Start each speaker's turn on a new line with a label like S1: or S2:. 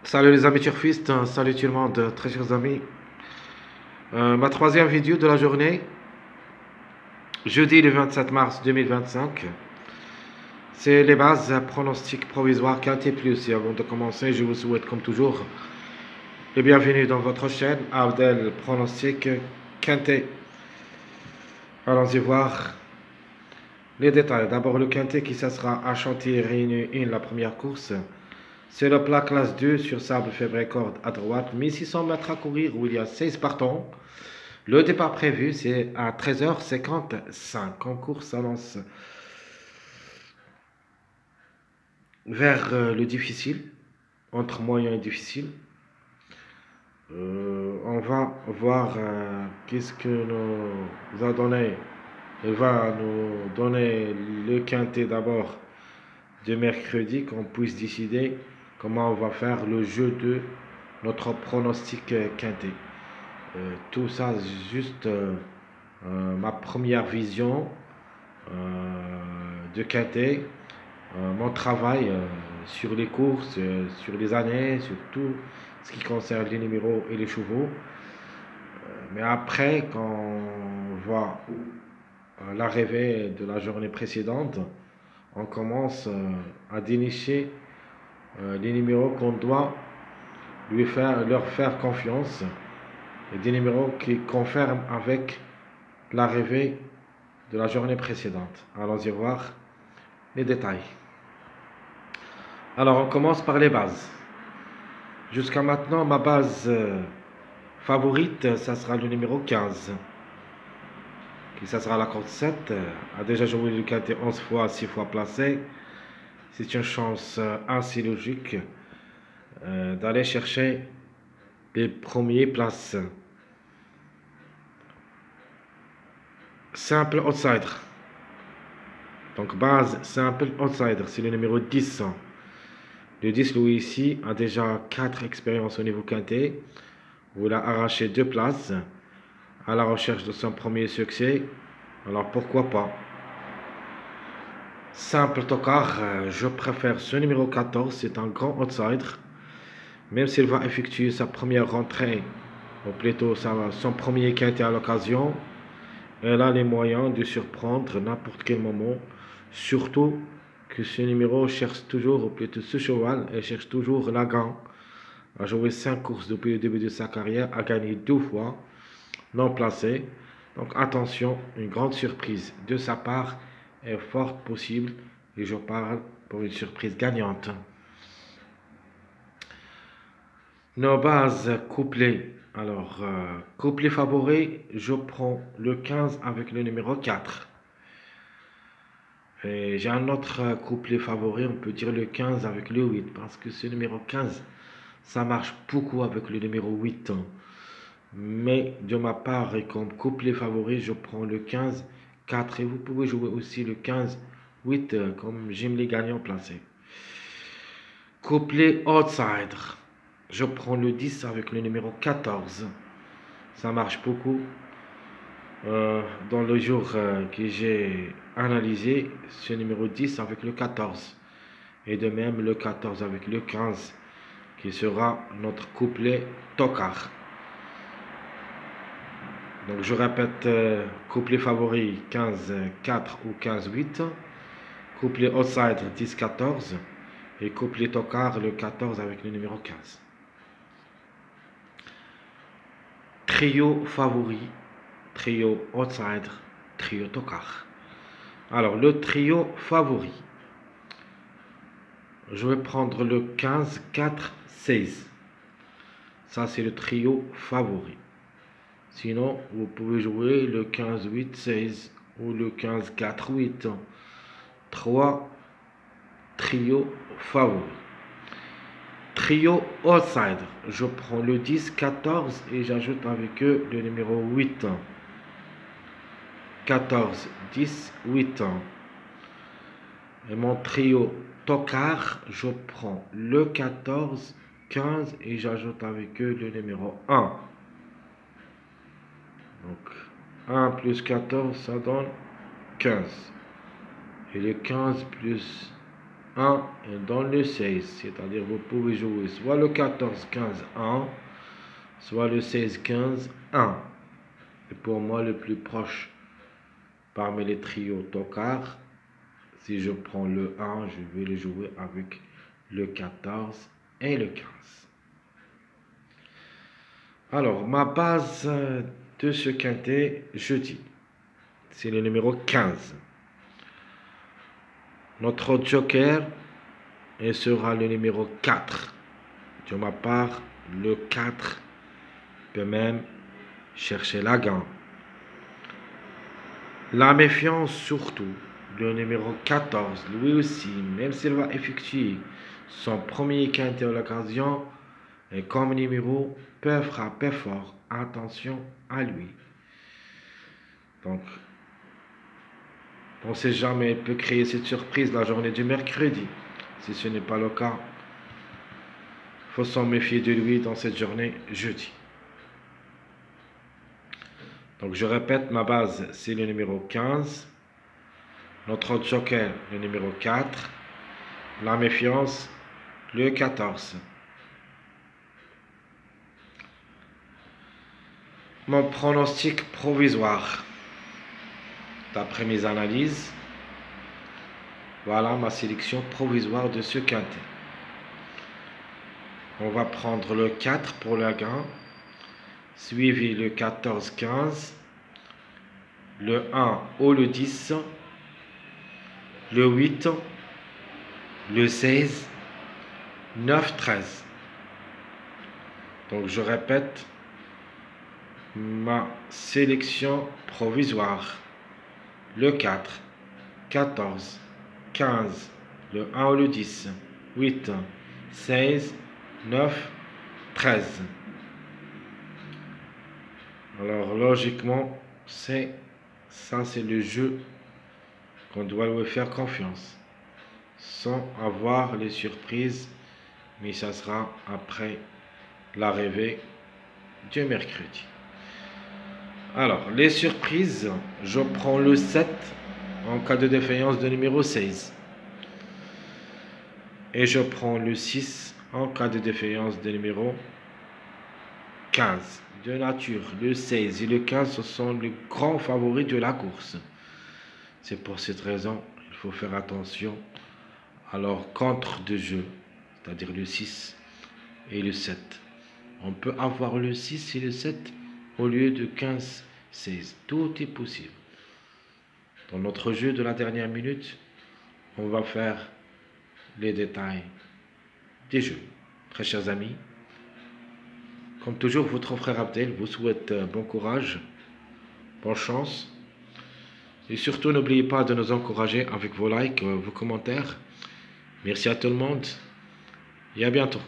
S1: Salut les amis turfistes, salut tout le monde, très chers amis. Ma troisième vidéo de la journée, jeudi le 27 mars 2025. C'est les bases pronostics provisoires Quintet Plus. Et avant de commencer, je vous souhaite comme toujours le bienvenue dans votre chaîne Abdel Pronostic Quintet. Allons-y voir les détails. D'abord le Quintet qui sera à Chantilly 1, la première course. C'est le plat classe 2 sur sable Fèvre corde à droite, 1600 mètres à courir où il y a 16 partants. Le départ prévu c'est à 13h55. En course s'annonce vers le difficile, entre moyen et difficile. On va voir qu'est-ce que nous a donné. Il va nous donner le quintet d'abord de mercredi, qu'on puisse décider comment on va faire le jeu de notre pronostic quintet. Tout ça, juste ma première vision de quintet, mon travail sur les courses, sur les années, sur tout ce qui concerne les numéros et les chevaux. Mais après, quand on voit l'arrivée de la journée précédente, on commence à dénicher les numéros qu'on doit leur faire confiance et des numéros qui confirment avec l'arrivée de la journée précédente. Allons-y voir les détails. Alors on commence par les bases. Jusqu'à maintenant, ma base favorite, ça sera le numéro 15. Ça sera la corde 7. A déjà joué le quintet 11 fois, 6 fois placé. C'est une chance assez logique d'aller chercher les premières places. Simple outsider. Donc base simple outsider, c'est le numéro 10. Le 10 Louis ici a déjà 4 expériences au niveau quintet. Vous l'a arraché 2 places à la recherche de son premier succès. Alors pourquoi pas. Simple tocard, je préfère ce numéro 14, c'est un grand outsider. Même s'il va effectuer sa première rentrée, ou plutôt son premier quintet à l'occasion, elle a les moyens de surprendre n'importe quel moment. Surtout que ce numéro cherche toujours, ou plutôt ce cheval, elle cherche toujours la gagne. A joué 5 courses depuis le début de sa carrière, a gagné 2 fois, non placé. Donc attention, une grande surprise de sa part est forte possible. Et je parle pour une surprise gagnante. Nos bases couplées. Alors, couplet favori, je prends le 15 avec le numéro 4. Et j'ai un autre couplet favori, on peut dire le 15 avec le 8, parce que ce numéro 15, ça marche beaucoup avec le numéro 8. Mais de ma part, et comme couplet favori, je prends le 15, 4. Et vous pouvez jouer aussi le 15, 8, comme j'aime les gagnants placés. Couplet outsider. Je prends le 10 avec le numéro 14. Ça marche beaucoup. Dans le jour que j'ai analysé, ce numéro 10 avec le 14. Et de même le 14 avec le 15, qui sera notre couplet tocard. Donc je répète, couplet favori 15, 4 ou 15, 8. Couplet outsider 10, 14. Et couplet tocard le 14 avec le numéro 15. Trio favori, trio outsider, trio tocard. Alors, le trio favori. Je vais prendre le 15, 4, 16. Ça, c'est le trio favori. Sinon, vous pouvez jouer le 15, 8, 16 ou le 15, 4, 8. 3 trios favoris. Trio outsider. Je prends le 10, 14 et j'ajoute avec eux le numéro 8. 14, 10, 8. Et mon trio tocard, je prends le 14, 15 et j'ajoute avec eux le numéro 1. Donc 1 plus 14, ça donne 15. Et le 15 plus 1 et dans le 16. C'est-à-dire vous pouvez jouer soit le 14-15, 1, soit le 16-15, 1. Et pour moi, le plus proche parmi les trios tocard, si je prends le 1, je vais le jouer avec le 14 et le 15. Alors, ma base de ce quintet jeudi, c'est le numéro 15. Notre joker sera le numéro 4. De ma part, le 4 peut même chercher la gagne. La méfiance surtout, le numéro 14, lui aussi, même s'il va effectuer son premier quintet à l'occasion, et comme numéro, peut frapper fort. Attention à lui. Donc, on ne sait jamais, il peut créer cette surprise la journée du mercredi. Si ce n'est pas le cas, il faut s'en méfier de lui dans cette journée jeudi. Donc, je répète, ma base, c'est le numéro 15. Notre joker, le numéro 4. La méfiance, le 14. Mon pronostic provisoire, d'après mes analyses, voilà ma sélection provisoire de ce quintet. On va prendre le 4 pour la gain, suivi le 14-15, le 1 ou le 10, le 8, le 16, 9-13. Donc je répète, ma sélection provisoire, le 4, 14, 15, le 1 ou le 10, 8, 16, 9, 13. Alors logiquement, c'est le jeu qu'on doit lui faire confiance, sans avoir les surprises, mais ça sera après l'arrivée du mercredi. Alors, les surprises, je prends le 7 en cas de défaillance de numéro 16. Et je prends le 6 en cas de défaillance de numéro 15. De nature, le 16 et le 15, ce sont les grands favoris de la course. C'est pour cette raison qu'il faut faire attention à leur contre de jeu, c'est-à-dire le 6 et le 7. On peut avoir le 6 et le 7 au lieu de 15, 16. Tout est possible. Dans notre jeu de la dernière minute, on va faire les détails des jeux. Très chers amis, comme toujours, votre frère Abdel vous souhaite bon courage, bonne chance. Et surtout, n'oubliez pas de nous encourager avec vos likes, vos commentaires. Merci à tout le monde et à bientôt.